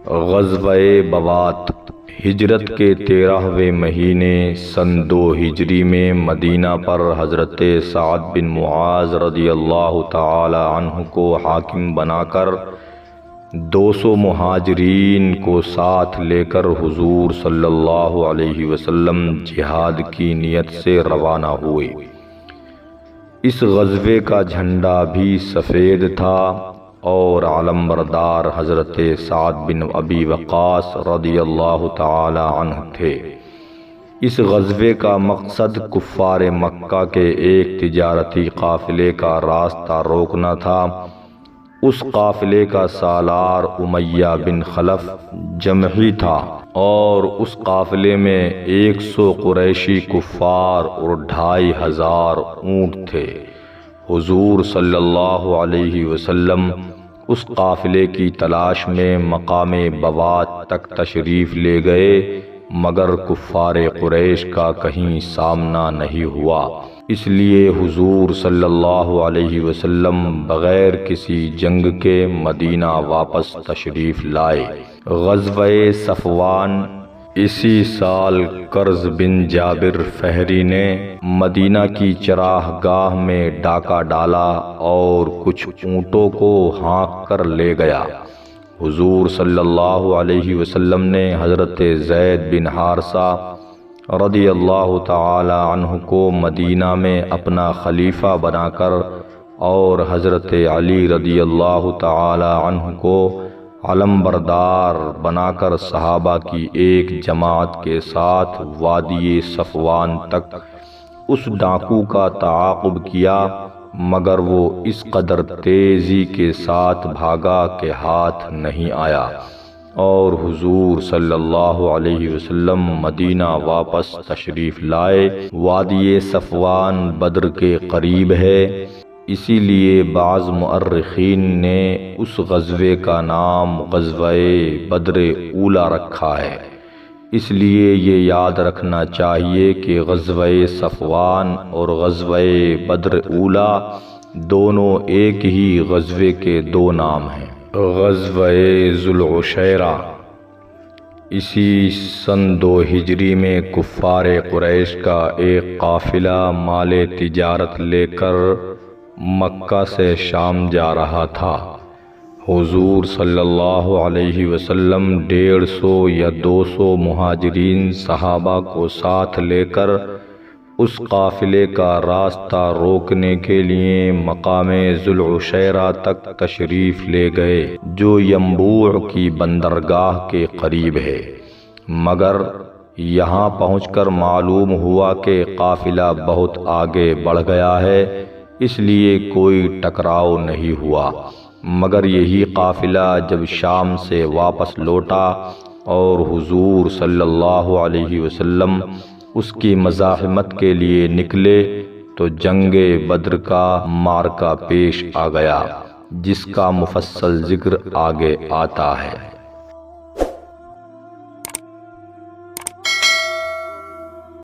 غزوہ بوات ہجرت کے 13ویں مہینے سن 2 ہجری میں مدینہ پر حضرت سعد بن معاذ رضی اللہ تعالی عنہ کو حاکم بنا کر 200 مہاجرین کو ساتھ لے کر حضور صلی اللہ علیہ وسلم جہاد کی نیت سے روانہ ہوئے۔ اس غزوے کا جھنڈا بھی سفید تھا اور علمبردار حضرت سعد بن ابی وقاص رضی اللہ تعالی عنہ تھے۔ اس غزوے کا مقصد کفار مکہ کے ایک تجارتی قافلے کا راستہ روکنا تھا۔ اس قافلے کا سالار امیہ بن خلف جمحی تھا اور اس قافلے میں 100 قریشی کفار اور 2500 اونٹ تھے۔ حضور صلی اللہ علیہ وسلم اس قافلے کی تلاش میں مقام بوات تک تشریف لے گئے، مگر کفار قریش کا کہیں سامنا نہیں ہوا، اس لیے حضور صلی اللہ علیہ وسلم بغیر کسی جنگ کے مدینہ واپس تشریف لائے۔ غزوہ صفوان اسی سال کرز بن جابر فہری نے مدینہ کی چراہ گاہ میں ڈاکہ ڈالا اور کچھ اونٹوں کو ہانک کر لے گیا۔ حضور صلی اللہ علیہ وسلم نے حضرت زید بن حارثہ رضی اللہ تعالی عنہ کو مدینہ میں اپنا خلیفہ بنا کر اور حضرت علی رضی اللہ تعالی عنہ کو علمبردار بنا کر صحابہ کی ایک جماعت کے ساتھ وادی صفوان تک اس ڈاکو کا تعاقب کیا، مگر وہ اس قدر تیزی کے ساتھ بھاگا کہ ہاتھ نہیں آیا اور حضور صلی اللہ علیہ وسلم مدینہ واپس تشریف لائے۔ وادی صفوان بدر کے قریب ہے، اسی لیے بعض مؤرخین نے اس غزوے کا نام غزوہ بدر اولی رکھا ہے۔ اس لیے یہ یاد رکھنا چاہیے کہ غزوہ صفوان اور غزوہ بدر اولی دونوں ایک ہی غزوے کے 2 نام ہیں۔ غزوہ ذو العشیرہ اسی سن 2 ہجری میں کفار قریش کا ایک قافلہ مال تجارت لے کر مکہ سے شام جا رہا تھا۔ حضور صلی اللہ علیہ وسلم 150 یا 200 مہاجرین صحابہ کو ساتھ لے کر اس قافلے کا راستہ روکنے کے لیے مقام ذو العشیرہ تک تشریف لے گئے، جو ینبوع کی بندرگاہ کے قریب ہے، مگر یہاں پہنچ کر معلوم ہوا کہ قافلہ بہت آگے بڑھ گیا ہے، اس لیے کوئی ٹکراؤ نہیں ہوا، مگر یہی قافلہ جب شام سے واپس لوٹا اور حضور صلی اللہ علیہ وسلم اس کی مزاحمت کے لیے نکلے تو جنگ بدر کا معرکہ پیش آ گیا، جس کا مفصل ذکر آگے آتا ہے۔